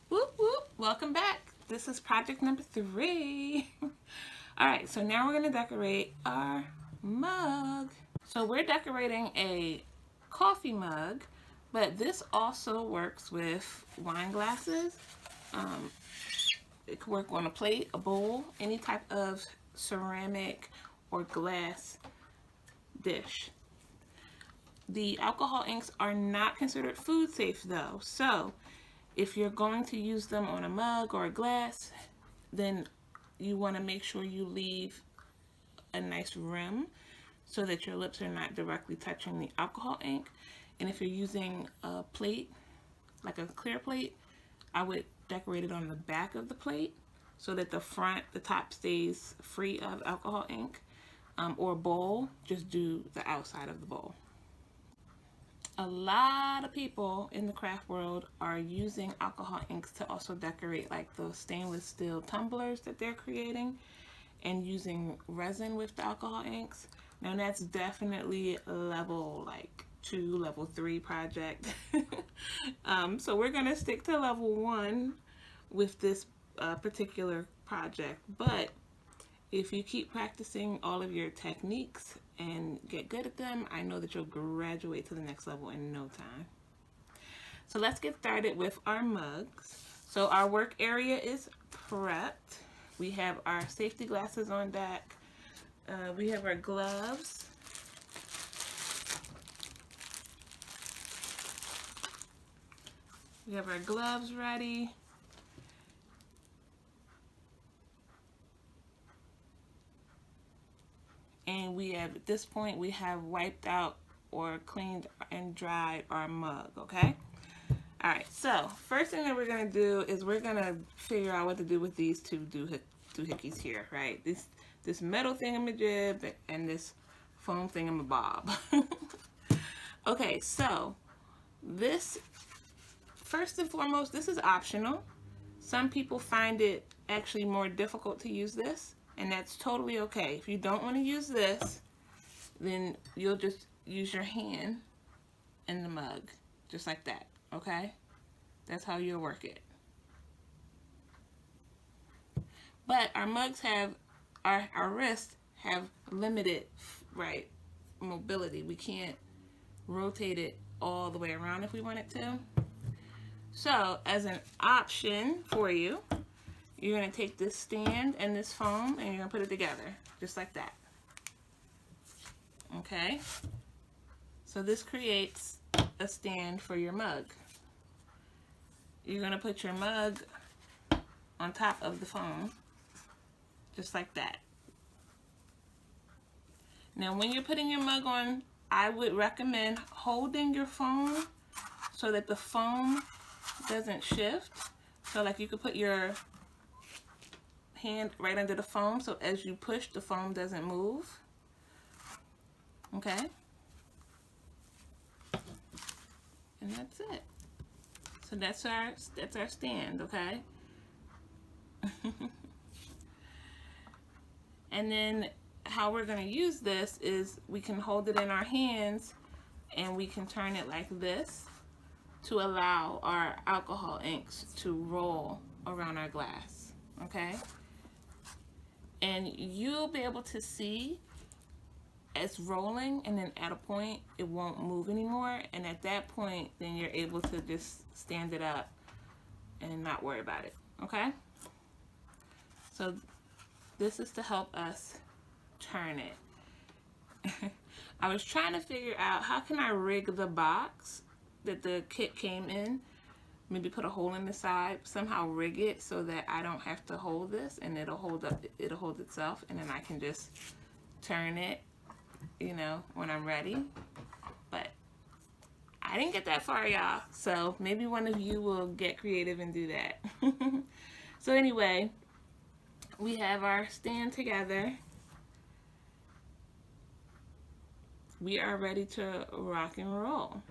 Whoop whoop, welcome back. This is project number 3. All right, so now we're gonna decorate our mug. So we're decorating a coffee mug, but this also works with wine glasses. Um, it could work on a plate, a bowl, any type of ceramic or glass dish. The alcohol inks are not considered food safe though, so if you're going to use them on a mug or a glass, then you want to make sure you leave a nice rim so that your lips are not directly touching the alcohol ink. And if you're using a plate, like a clear plate, I would decorate it on the back of the plate so that the top stays free of alcohol ink. Or a bowl, just do the outside of the bowl. A lot of people in the craft world are using alcohol inks to also decorate like those stainless steel tumblers that they're creating and using resin with the alcohol inks. Now that's definitely level like 2, level 3 project. So we're gonna stick to level 1 with this particular project, but if you keep practicing all of your techniques and get good at them, I know that you'll graduate to the next level in no time. So let's get started with our mugs. So our work area is prepped. We have our safety glasses on deck. We have our gloves. We have our gloves ready. And we have, at this point, we have wiped out or cleaned and dried our mug, okay? All right, so first thing that we're gonna do is we're gonna figure out what to do with these two doohickeys here, right? This metal thingamajig and this foam thingamabob. Okay, so this, first and foremost, this is optional. Some people find it actually more difficult to use this, and that's totally okay. If you don't want to use this, then you'll just use your hand in the mug, just like that, okay? That's how you'll work it. But our mugs have, our wrists have limited, right, mobility. We can't rotate it all the way around if we wanted to. So as an option for you, you're going to take this stand and this foam and you're going to put it together, just like that. Okay? So this creates a stand for your mug. You're going to put your mug on top of the foam, just like that. Now when you're putting your mug on, I would recommend holding your foam so that the foam doesn't shift. So like you could put your hand right under the foam, so as you push, the foam doesn't move. Okay? And that's it. So that's our stand, okay? And then how we're going to use this is we can hold it in our hands and we can turn it like this to allow our alcohol inks to roll around our glass, okay? And you'll be able to see it's rolling, and then at a point it won't move anymore, and at that point then you're able to just stand it up and not worry about it, okay? So this is to help us turn it. I was trying to figure out how can I rig the box that the kit came in, maybe put a hole in the side, somehow rig it so that I don't have to hold this and it'll hold itself, and then I can just turn it, you know, when I'm ready. But I didn't get that far, y'all, so maybe one of you will get creative and do that. So anyway, we have our stand together. We are ready to rock and roll.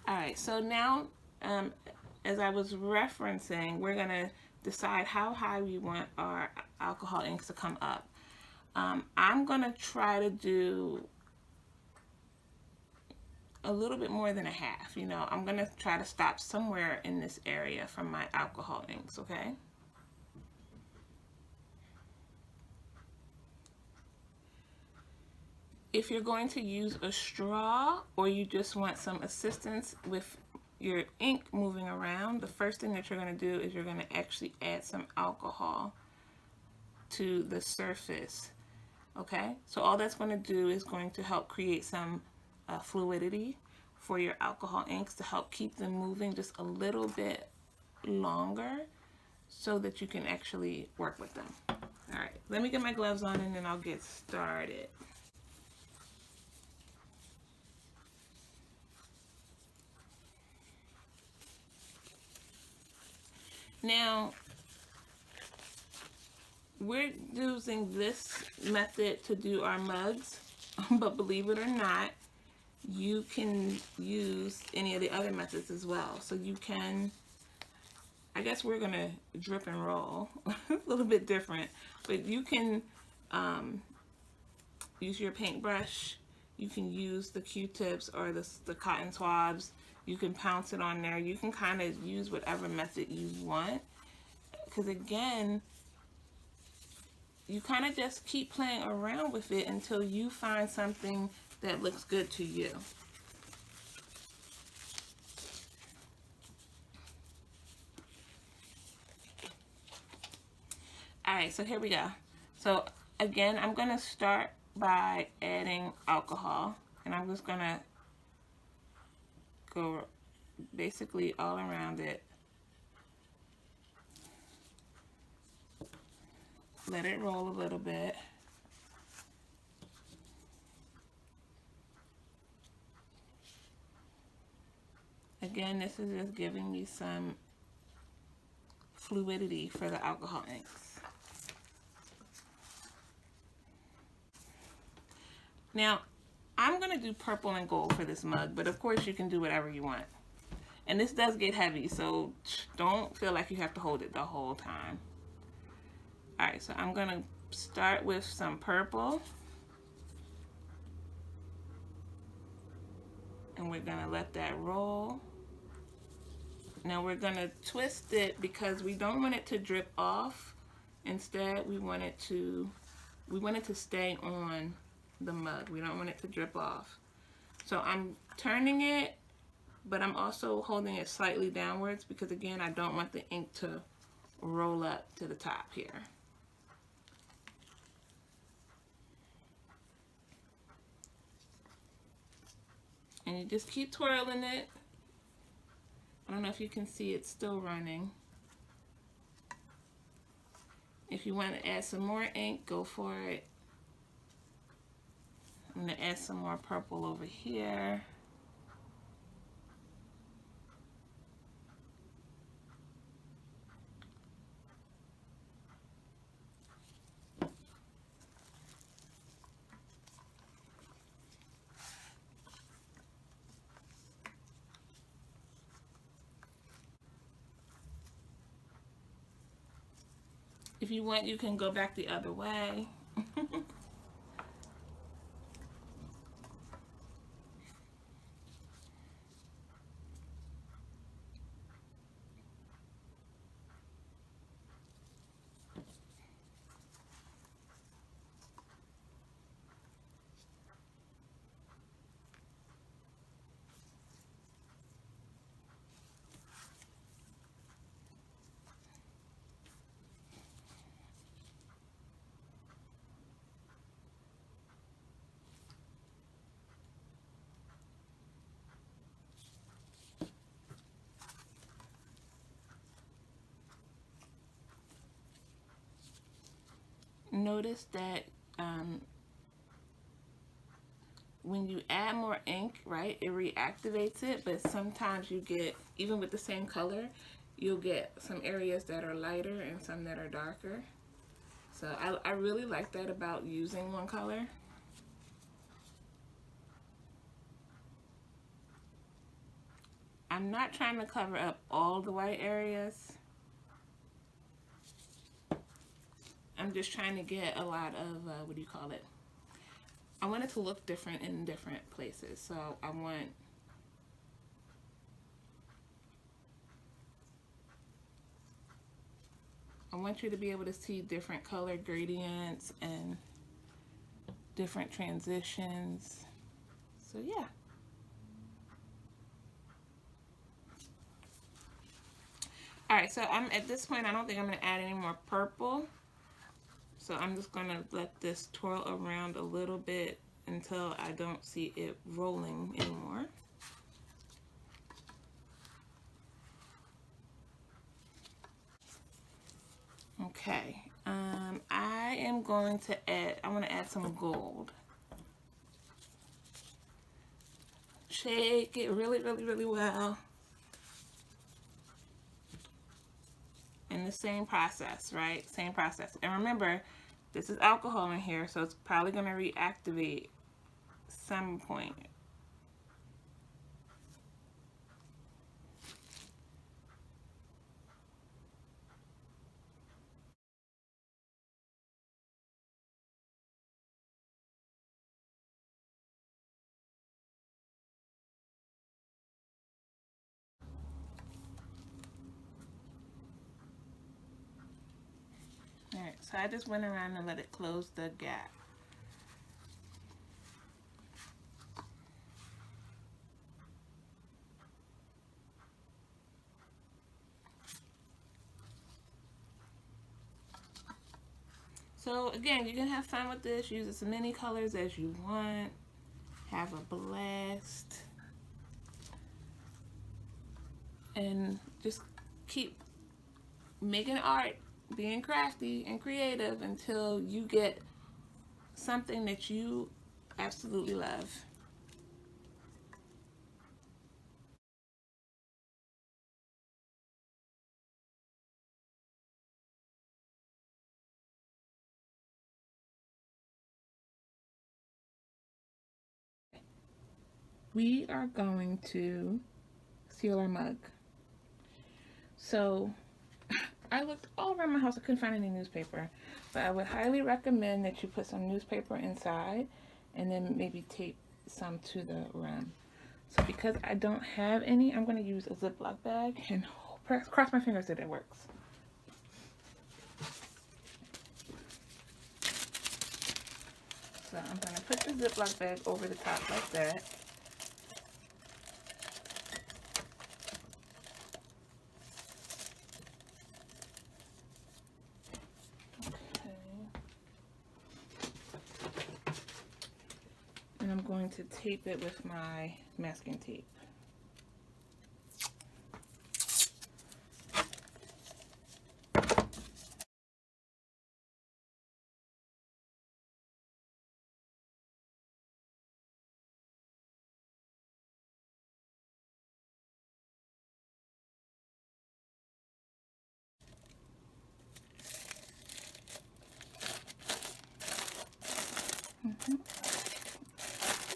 All right, so now, as I was referencing, we're gonna decide how high we want our alcohol inks to come up. I'm gonna try to do a little bit more than a half. You know, I'm gonna try to stop somewhere in this area from my alcohol inks, okay? If you're going to use a straw or you just want some assistance with your ink moving around, the first thing that you're going to do is you're going to actually add some alcohol to the surface. Okay, so all that's going to do is going to help create some fluidity for your alcohol inks to help keep them moving just a little bit longer so that you can actually work with them. All right, let me get my gloves on and then I'll get started. Now, we're using this method to do our mugs, but believe it or not, you can use any of the other methods as well. So you can, I guess we're gonna drip and roll, a little bit different, but you can use your paintbrush, you can use the Q-tips or the cotton swabs, you can pounce it on there, you can kind of use whatever method you want, because again, you kind of just keep playing around with it until you find something that looks good to you. Alright, so here we go. So again, I'm going to start by adding alcohol, and I'm just going to go basically all around it. Let it roll a little bit. Again, this is just giving me some fluidity for the alcohol inks. Now, I'm going to do purple and gold for this mug, but of course you can do whatever you want. And this does get heavy, so don't feel like you have to hold it the whole time. Alright, so I'm going to start with some purple. And we're going to let that roll. Now we're going to twist it because we don't want it to drip off. Instead, we want it to stay on the mug. We don't want it to drip off. So I'm turning it, but I'm also holding it slightly downwards because again, I don't want the ink to roll up to the top here. And you just keep twirling it. I don't know if you can see it's still running. If you want to add some more ink, go for it. I'm going to add some more purple over here. If you want, you can go back the other way. Notice that when you add more ink, right, it reactivates it, but sometimes you get, even with the same color, you'll get some areas that are lighter and some that are darker. So I really like that about using one color. I'm not trying to cover up all the white areas. I'm just trying to get a lot of, what do you call it? I want it to look different in different places. So I want I want you to be able to see different color gradients and different transitions. So yeah. Alright, so I'm at this point, I don't think I'm going to add any more purple. So I'm just going to let this twirl around a little bit until I don't see it rolling anymore. Okay, I am going to add, I want to add some gold. Shake it really, really, really well. And the same process, right? Same process. And remember, this is alcohol in here, so it's probably going to reactivate some point. Alright, so I just went around and let it close the gap. So again, you can have fun with this. Use as many colors as you want. Have a blast. And just keep making art, being crafty and creative until you get something that you absolutely love. We are going to seal our mug. So I looked all around my house, I couldn't find any newspaper, but I would highly recommend that you put some newspaper inside and then maybe tape some to the rim. So because I don't have any, I'm going to use a Ziploc bag and cross my fingers that it works. So I'm going to put the Ziploc bag over the top like that. And I'm going to tape it with my masking tape.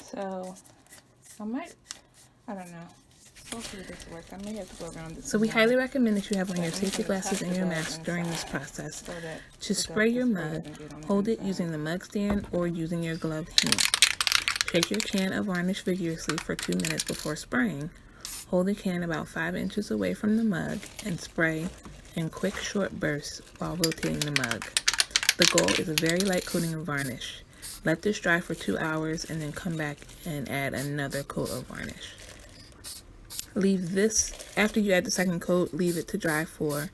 So I don't know. Hopefully this works. I may have to go around this. So we highly recommend that you have on your safety glasses and your mask during this process. To spray your mug, hold it using the mug stand or using your gloved hand. Shake your can of varnish vigorously for 2 minutes before spraying. Hold the can about 5 inches away from the mug and spray in quick short bursts while rotating the mug. The goal is a very light coating of varnish. Let this dry for 2 hours and then come back and add another coat of varnish. Leave this, after you add the second coat, leave it to dry for